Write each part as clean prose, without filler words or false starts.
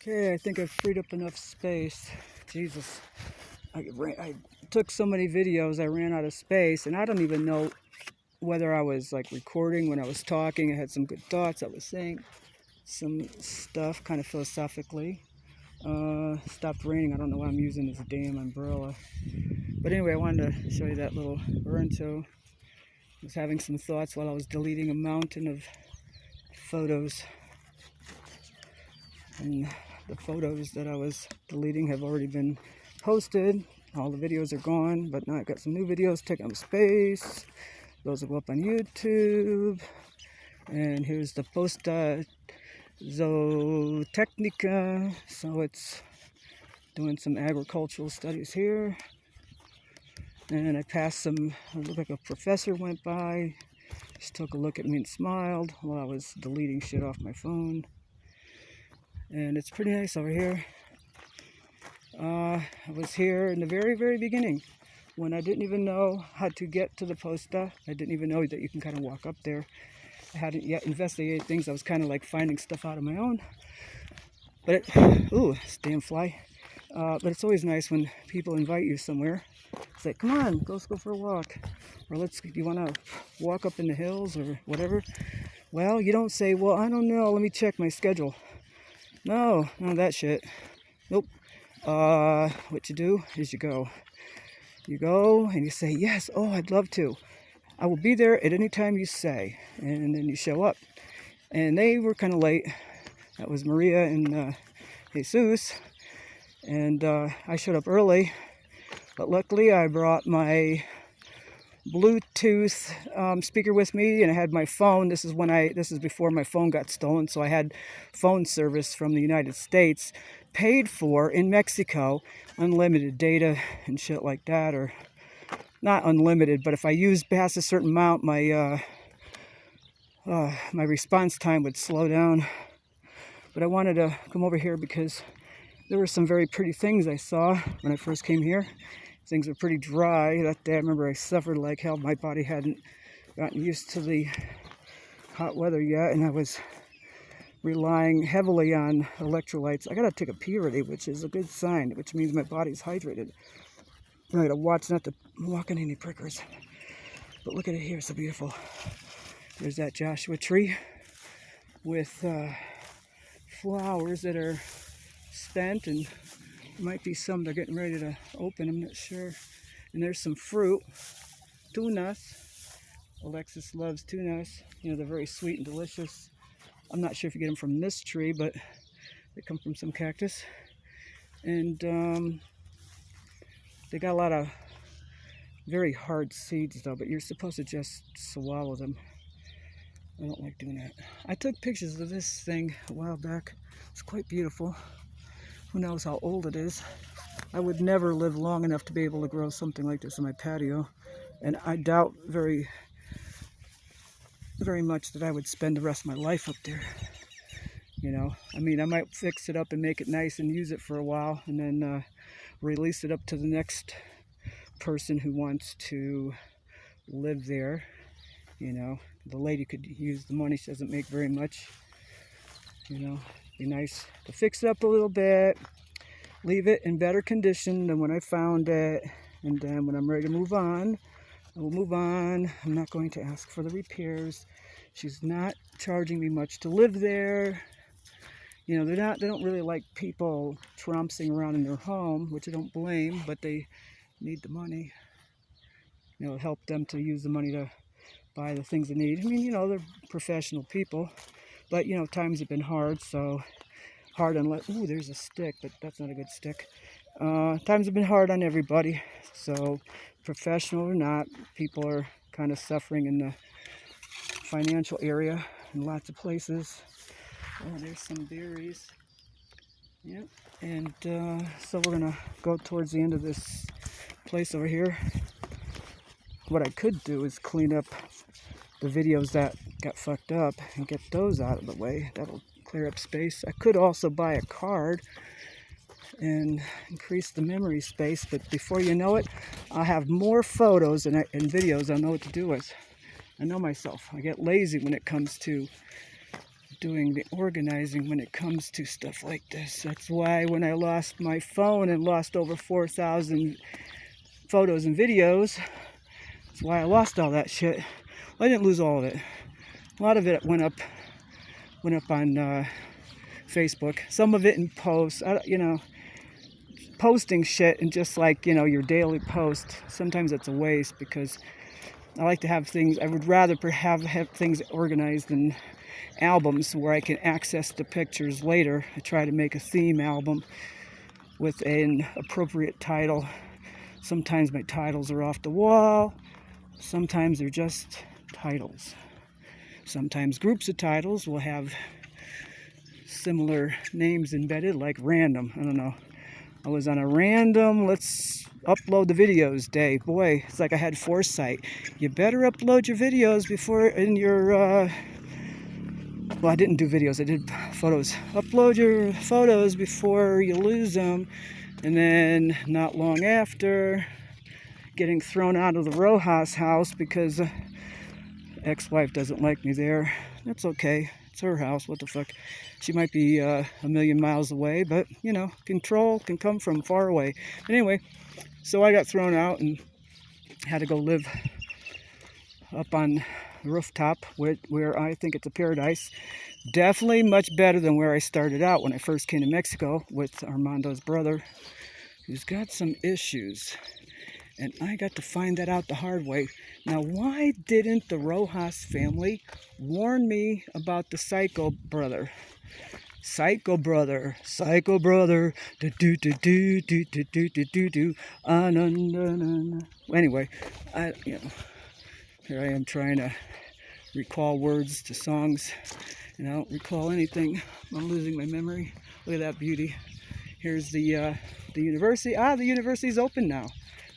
Okay, I think I've freed up enough space. Jesus, I took so many videos, I ran out of space, and I don't even know whether I was like recording when I was talking. I had some good thoughts. I was saying some stuff kind of philosophically. Stopped raining. I don't know why I'm using this damn umbrella. But anyway, I wanted to show you that little Lorenzo. I was having some thoughts while I was deleting a mountain of photos. And the photos that I was deleting have already been posted. All the videos are gone, but now I've got some new videos taking up space. Those will go up on YouTube. And here's the Posta Zootechnica. So it's doing some agricultural studies here. And I passed some, it looked like a professor went by. Just took a look at me and smiled while I was deleting shit off my phone. And it's pretty nice over here. I was here in the very, very beginning when I didn't even know how to get to the posta. I didn't even know that you can kind of walk up there. I hadn't yet investigated things. I was kind of like finding stuff out on my own. But ooh, this damn fly. But it's always nice when people invite you somewhere. Say, come on, let's go for a walk. Or do you want to walk up in the hills or whatever? Well, you don't say, well, I don't know, let me check my schedule. No, none of that shit. Nope. What you do is you go. You go and you say, yes, oh, I'd love to. I will be there at any time you say. And then you show up. And they were kind of late. That was Maria and Jesús. And I showed up early. But luckily I brought my Bluetooth speaker with me, and I had my phone. This is before my phone got stolen, so I had phone service from the United States, paid for in Mexico, unlimited data and shit like that, or not unlimited, but if I used past a certain amount, my response time would slow down. But I wanted to come over here because there were some very pretty things I saw when I first came here. Things were pretty dry. That day I remember I suffered like hell. My body hadn't gotten used to the hot weather yet, and I was relying heavily on electrolytes. I gotta take a pee already, which is a good sign, which means my body's hydrated. I gotta watch not to walk on any prickers. But look at it here, it's so beautiful. There's that Joshua tree with flowers that are spent, and might be some they're getting ready to open, I'm not sure. And there's some fruit, tunas. Alexis loves tunas. You know, they're very sweet and delicious. I'm not sure if you get them from this tree, but they come from some cactus. And they got a lot of very hard seeds though, but you're supposed to just swallow them. I don't like doing that. I took pictures of this thing a while back. It's quite beautiful. Who knows how old it is. I would never live long enough to be able to grow something like this in my patio. And I doubt very, very much that I would spend the rest of my life up there. You know, I mean, I might fix it up and make it nice and use it for a while and then release it up to the next person who wants to live there. You know, the lady could use the money. She doesn't make very much. You know, be nice to fix it up a little bit, leave it in better condition than when I found it, and then when I'm ready to move on, I will move on. I'm not going to ask for the repairs. She's not charging me much to live there. You know, they don't really like people trouncing around in their home, which I don't blame, but they need the money. You know, help them to use the money to buy the things they need. I mean, you know, they're professional people. But, you know, times have been hard, so hard on, ooh, there's a stick, but that's not a good stick. Times have been hard on everybody, so professional or not, people are kind of suffering in the financial area in lots of places. Oh, there's some berries. Yep, and so we're going to go towards the end of this place over here. What I could do is clean up the videos that got fucked up and get those out of the way. That'll clear up space. I could also buy a card and increase the memory space, but before you know it, I'll have more photos and videos I know what to do with. I know myself. I get lazy when it comes to doing the organizing when it comes to stuff like this. That's why when I lost my phone and lost over 4,000 photos and videos, that's why I lost all that shit. Well, I didn't lose all of it. A lot of it went up on Facebook. Some of it in posts. Posting shit and just like, your daily post. Sometimes it's a waste because I like to have things. I would rather have things organized in albums where I can access the pictures later. I try to make a theme album with an appropriate title. Sometimes my titles are off the wall. Sometimes they're just titles. Sometimes groups of titles will have similar names embedded, like random. I don't know. I was on a random, let's upload the videos day. Boy, it's like I had foresight. You better upload your videos before in your, well, I didn't do videos, I did photos. Upload your photos before you lose them. And then not long after, getting thrown out of the Rojas house because ex-wife doesn't like me there. That's okay. It's her house. What the fuck? She might be a million miles away, but, control can come from far away. But anyway, so I got thrown out and had to go live up on the rooftop where I think it's a paradise. Definitely much better than where I started out when I first came to Mexico with Armando's brother, who's got some issues. And I got to find that out the hard way. Now, why didn't the Rojas family warn me about the psycho brother? Psycho brother, do do do do do do do do do do. Anyway, here I am trying to recall words to songs, and I don't recall anything. I'm losing my memory. Look at that beauty. Here's the university. The university's open now.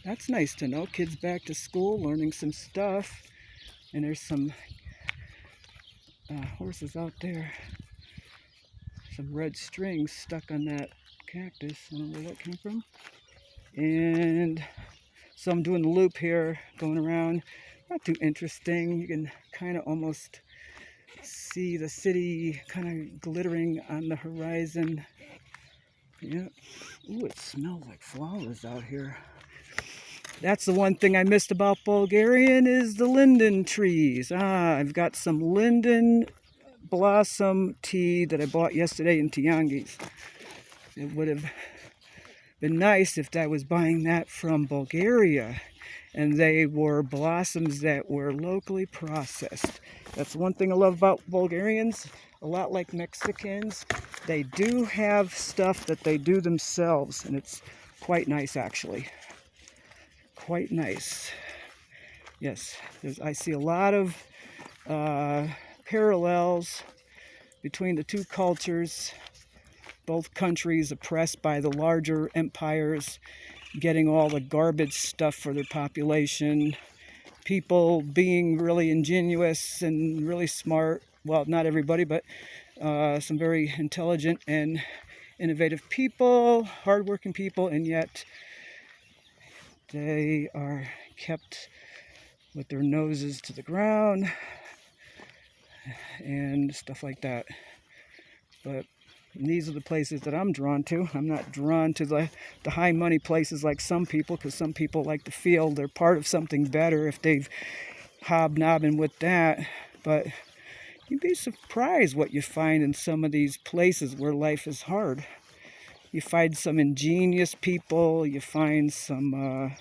That's nice to know. Kids back to school, learning some stuff. And there's some horses out there. Some red strings stuck on that cactus. I don't know where that came from. And so I'm doing the loop here, going around. Not too interesting. You can kind of almost see the city kind of glittering on the horizon. Yeah. Ooh, it smells like flowers out here. That's the one thing I missed about Bulgarian is the linden trees. I've got some linden blossom tea that I bought yesterday in Tianguis. It would have been nice if I was buying that from Bulgaria and they were blossoms that were locally processed. That's one thing I love about Bulgarians. A lot like Mexicans, they do have stuff that they do themselves, and it's quite nice actually. Quite nice. Yes, I see a lot of parallels between the two cultures. Both countries oppressed by the larger empires, getting all the garbage stuff for their population. People being really ingenious and really smart. Well, not everybody, but some very intelligent and innovative people, hardworking people, and yet they are kept with their noses to the ground and stuff like that. But these are the places that I'm drawn to. I'm not drawn to the high money places like some people, because some people like to feel they're part of something better if they've hobnobbing with that. But you'd be surprised what you find in some of these places where life is hard. You find some ingenious people, you find some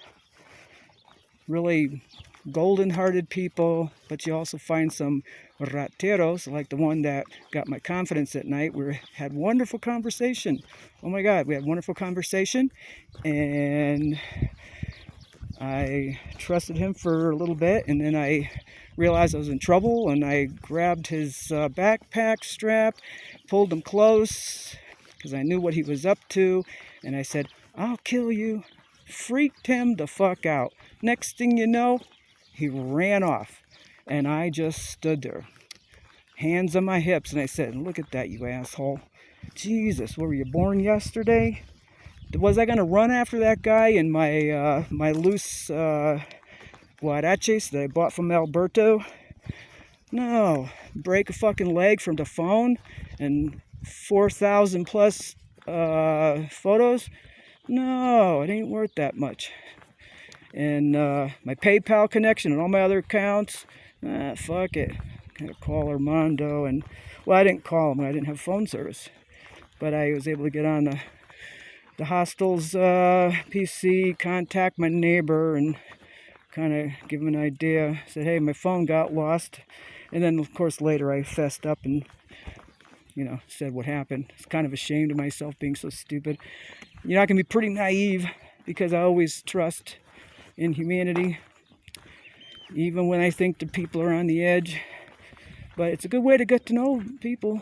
really golden-hearted people, but you also find some rateros, like the one that got my confidence at night. We had wonderful conversation. Oh my God, we had wonderful conversation, and I trusted him for a little bit, and then I realized I was in trouble, and I grabbed his backpack strap, pulled him close, because I knew what he was up to, and I said, "I'll kill you." Freaked him the fuck out. Next thing you know, he ran off, and I just stood there, hands on my hips, and I said, "Look at that, you asshole. Jesus, were you born yesterday?" Was I going to run after that guy in my my loose guaraches that I bought from Alberto? No. Break a fucking leg from the phone and 4,000 plus photos? No, it ain't worth that much. And my PayPal connection and all my other accounts, fuck it. Gotta call Armando, and well, I didn't call him. I didn't have phone service, but I was able to get on the hostel's PC, contact my neighbor, and kind of give him an idea. Said, hey, my phone got lost, and then of course later I fessed up and said what happened. I was kind of ashamed of myself being so stupid. I can be pretty naive because I always trust in humanity, even when I think the people are on the edge. But it's a good way to get to know people,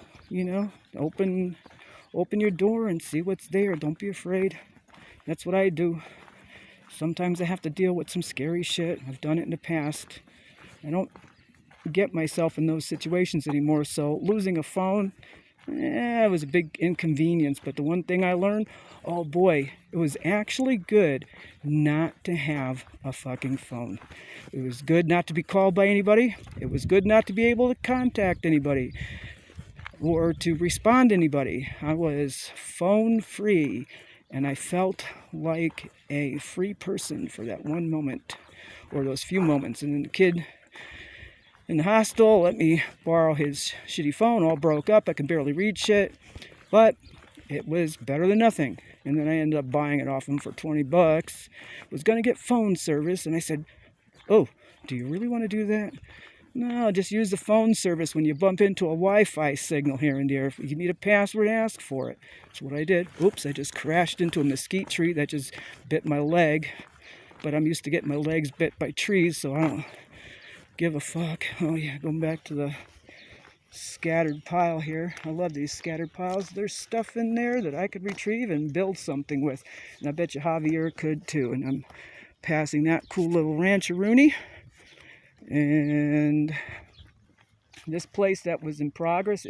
Open your door and see what's there. Don't be afraid. That's what I do. Sometimes I have to deal with some scary shit. I've done it in the past. I don't get myself in those situations anymore. So losing a phone, it was a big inconvenience. But the one thing I learned, oh boy, it was actually good not to have a fucking phone. It was good not to be called by anybody. It was good not to be able to contact anybody or to respond to anybody. I was phone free, and I felt like a free person for that one moment, or those few moments. And then the kid in the hostel let me borrow his shitty phone, all broke up. I could barely read shit, but it was better than nothing. And then I ended up buying it off him for $20. Was going to get phone service, and I said, oh, do you really want to do that? No, just use the phone service when you bump into a Wi-Fi signal here and there. If you need a password, ask for it. That's what I did. Oops, I just crashed into a mesquite tree that just bit my leg. But I'm used to getting my legs bit by trees, so I don't give a fuck. Oh yeah, going back to the scattered pile here. I love these scattered piles. There's stuff in there that I could retrieve and build something with. And I bet you Javier could too. And I'm passing that cool little rancheroonie. And this place that was in progress,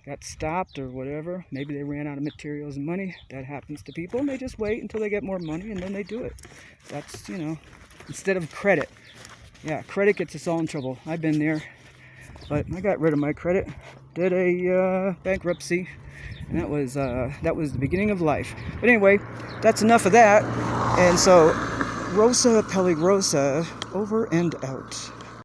got stopped or whatever. Maybe they ran out of materials and money. That happens to people, and they just wait until they get more money, and then they do it. That's, instead of credit. Yeah, credit gets us all in trouble. I've been there, but I got rid of my credit. Did a bankruptcy, and that was the beginning of life. But anyway, that's enough of that. And so Rosa Peligrosa, over and out.